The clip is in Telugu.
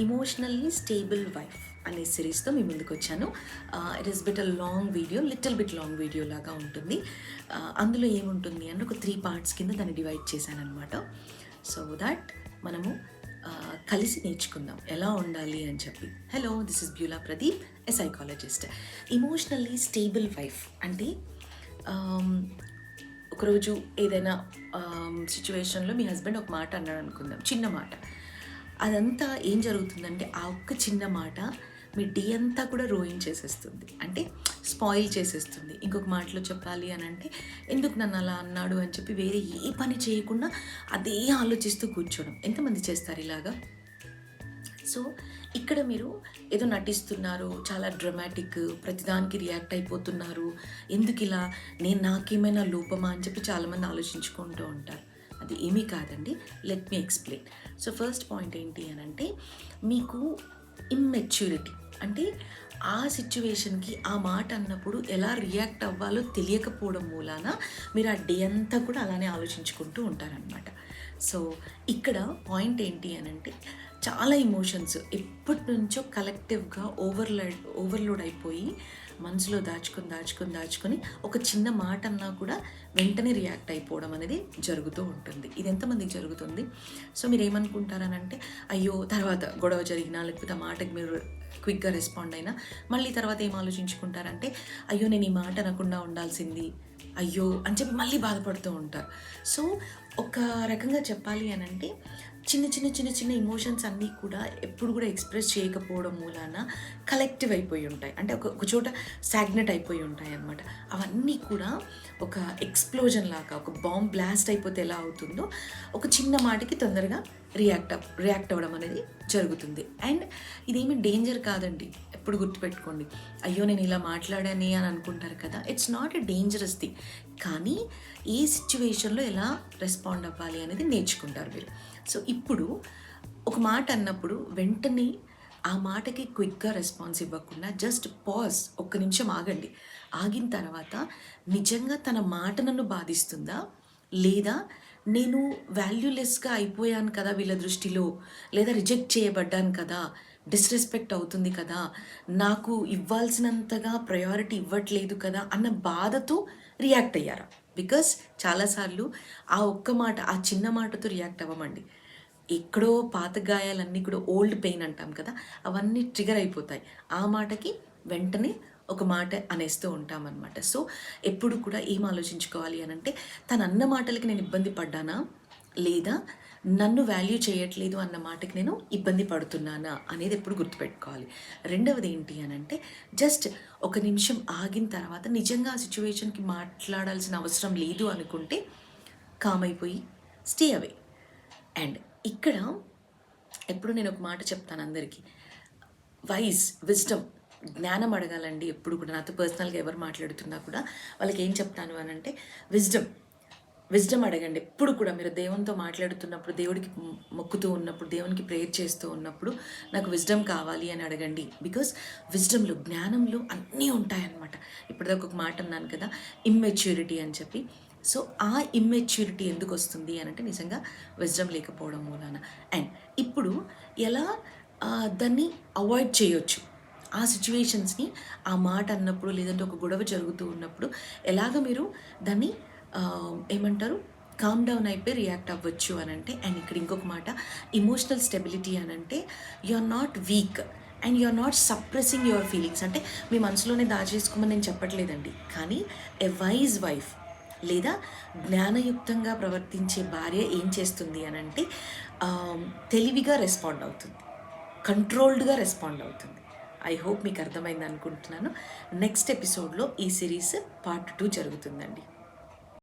ఎమోషనల్లీ స్టేబుల్ వైఫ్ అనే సిరీస్తో మీ ముందుకు వచ్చాను. It is bit a long video, little bit long video లాగా ఉంటుంది. అందులో ఏముంటుంది అంటే ఒక 3 పార్ట్స్ కింద దాన్ని డివైడ్ చేశానమాట. సో దాట్ మనము కలిసి నేర్చుకుందాం ఎలా ఉండాలి అని చెప్పి. Hello, this is Beulah Pradeep, a psychologist. Emotionally stable wife అంటే ఒకరోజు ఏదైనా సిచ్యువేషన్లో మీ హస్బెండ్ ఒక మాట అన్నాడు అనుకుందాం, చిన్న మాట. అదంతా ఏం జరుగుతుందంటే ఆ ఒక్క చిన్న మాట మీ డే అంతా కూడా చేసేస్తుంది, అంటే స్పాయిల్ చేసేస్తుంది. ఇంకొక మాటలో చెప్పాలి అని అంటే ఎందుకు నన్ను అలా అన్నాడు అని చెప్పి వేరే ఏ పని చేయకుండా అదే ఆలోచిస్తూ కూర్చోవడం. ఎంతమంది చేస్తారు ఇలాగా? సో ఇక్కడ మీరు ఏదో నటిస్తున్నారు, చాలా డ్రమాటిక్, ప్రతిదానికి రియాక్ట్ అయిపోతున్నారు, ఎందుకు ఇలా, నాకేమైనా లోపమా అని చెప్పి చాలామంది ఆలోచించుకుంటూ ఉంటారు. అది ఏమీ కాదండి, let me explain. So first point ఏంటి అని అంటే మీకు ఇమ్మెచ్యూరిటీ, అంటే ఆ సిచ్యువేషన్కి ఆ మాట అన్నప్పుడు ఎలా రియాక్ట్ అవ్వాలో తెలియకపోవడం మూలాన మీరు ఆ డే అంతా కూడా అలానే ఆలోచించుకుంటూ ఉంటారనమాట. సో ఇక్కడ పాయింట్ ఏంటి అని అంటే చాలా ఎమోషన్స్ ఎప్పటి నుంచో కలెక్టివ్గా ఓవర్లోడ్ అయిపోయి మనసులో దాచుకొని ఒక చిన్న మాట అన్నా కూడా వెంటనే రియాక్ట్ అయిపోవడం అనేది జరుగుతూ ఉంటుంది. ఇది ఎంతమందికి జరుగుతుంది? సో మీరు ఏమనుకుంటారనంటే అయ్యో తర్వాత గొడవ జరిగినా లేకపోతే ఆ మాటకి మీరు క్విక్గా రెస్పాండ్ అయినా మళ్ళీ తర్వాత ఏం ఆలోచించుకుంటారంటే అయ్యో నేను ఈ మాట అనకుండా ఉండాల్సింది, అయ్యో అని చెప్పి మళ్ళీ బాధపడుతూ ఉంటారు. సో ఒక రకంగా చెప్పాలి అని అంటే చిన్న ఎమోషన్స్ అన్నీ కూడా ఎప్పుడు కూడా ఎక్స్ప్రెస్ చేయకపోవడం మూలాన కలెక్టివ్ అయిపోయి ఉంటాయి, అంటే ఒక చోట స్టాగ్నెట్ అయిపోయి ఉంటాయి అన్నమాట. అవన్నీ కూడా ఒక ఎక్స్ప్లోజన్ లాగా, ఒక బాంబ్ బ్లాస్ట్ అయిపోతే ఎలా అవుతుందో ఒక చిన్న మాటకి తొందరగా రియాక్ట్ అవ్వడం అనేది జరుగుతుంది. అండ్ ఇదేమీ డేంజర్ కాదండి, ఎప్పుడు గుర్తుపెట్టుకోండి. అయ్యో నేను ఇలా మాట్లాడాని అని అనుకుంటారు కదా, it's not a dangerous thing. కానీ ఏ సిచ్యువేషన్లో ఎలా రెస్పాండ్ అవ్వాలి అనేది నేర్చుకుంటారు మీరు. సో ఇప్పుడు ఒక మాట అన్నప్పుడు వెంటనే ఆ మాటకి క్విక్గా రెస్పాన్స్ ఇవ్వకుండా జస్ట్ పాజ్, ఒక్క నిమిషం ఆగండి. ఆగిన తర్వాత నిజంగా తన మాట నన్ను బాధిస్తుందా, లేదా నేను వాల్యూలెస్గా అయిపోయాను కదా వీళ్ళ దృష్టిలో, లేదా రిజెక్ట్ చేయబడ్డాను కదా, డిస్రెస్పెక్ట్ అవుతుంది కదా, నాకు ఇవ్వాల్సినంతగా ప్రయారిటీ ఇవ్వట్లేదు కదా అన్న బాధతో రియాక్ట్ అయ్యారా? బికాస్ చాలాసార్లు ఆ ఒక్క మాట, ఆ చిన్న మాటతో రియాక్ట్ అవ్వమండి. ఎక్కడో పాత గాయాలన్నీ కూడా ఓల్డ్ పెయిన్ అంటాం కదా, అవన్నీ ట్రిగర్ అయిపోతాయి. ఆ మాటకి వెంటనే ఒక మాట అనేస్తూ ఉంటామన్నమాట. సో ఎప్పుడు కూడా ఏం ఆలోచించుకోవాలి అని అంటే తను అన్న మాటలకి నేను ఇబ్బంది పడ్డానా, లేదా నన్ను వాల్యూ చేయట్లేదు అన్న మాటకి నేను ఇబ్బంది పడుతున్నానా అనేది ఎప్పుడు గుర్తుపెట్టుకోవాలి. రెండవది ఏంటి అని అంటే జస్ట్ ఒక నిమిషం ఆగిన తర్వాత నిజంగా ఆ సిచ్యువేషన్కి మాట్లాడాల్సిన అవసరం లేదు అనుకుంటే కామ్ అయిపోయి స్టే అవే. అండ్ ఇక్కడ ఎప్పుడు నేను ఒక మాట చెప్తాను అందరికీ, విజ్డమ్, జ్ఞానం అడగాలండి ఎప్పుడు కూడా. నాతో పర్సనల్గా ఎవరు మాట్లాడుతున్నా కూడా వాళ్ళకి ఏం చెప్తాను అని అంటే విజ్డమ్ అడగండి ఎప్పుడు కూడా. మీరు దేవునితో మాట్లాడుతున్నప్పుడు, దేవుడికి మొక్కుతూ ఉన్నప్పుడు, దేవునికి ప్రేయర్ చేస్తూ ఉన్నప్పుడు నాకు విజ్డమ్ కావాలి అని అడగండి. బికాస్ విజ్డమ్లో, జ్ఞానంలో అన్నీ ఉంటాయన్నమాట. ఇప్పటిదాకా ఒక మాట అన్నాను కదా, ఇమ్మెచ్యూరిటీ అని చెప్పి. సో ఆ ఇమ్మెచ్యూరిటీ ఎందుకు వస్తుంది అని అంటే నిజంగా విజ్డమ్ లేకపోవడం మూలాన. అండ్ ఇప్పుడు ఎలా దాన్ని అవాయిడ్ చేయొచ్చు, ఆ సిచ్యువేషన్స్ని, ఆ మాట అన్నప్పుడు లేదంటే ఒక గొడవ జరుగుతూ ఉన్నప్పుడు ఎలాగ మీరు దాన్ని ఏమంటారు కామ్ డౌన్ అయిపోయి రియాక్ట్ అవ్వచ్చు అని అంటే. అండ్ ఇక్కడ ఇంకొక మాట, ఇమోషనల్ స్టెబిలిటీ అని అంటే you are not weak and you are not suppressing your feelings. అంటే మీ మనసులోనే దాచేసుకోమని నేను చెప్పట్లేదండి, కానీ ఎ వైజ్ వైఫ్ లేదా జ్ఞానయుక్తంగా ప్రవర్తించే భార్య ఏం చేస్తుంది అని అంటే తెలివిగా రెస్పాండ్ అవుతుంది, కంట్రోల్డ్గా రెస్పాండ్ అవుతుంది. ఐ హోప్ మీకు అర్థమైంది అనుకుంటున్నాను. నెక్స్ట్ ఎపిసోడ్లో ఈ సిరీస్ పార్ట్ 2 జరుగుతుందండి.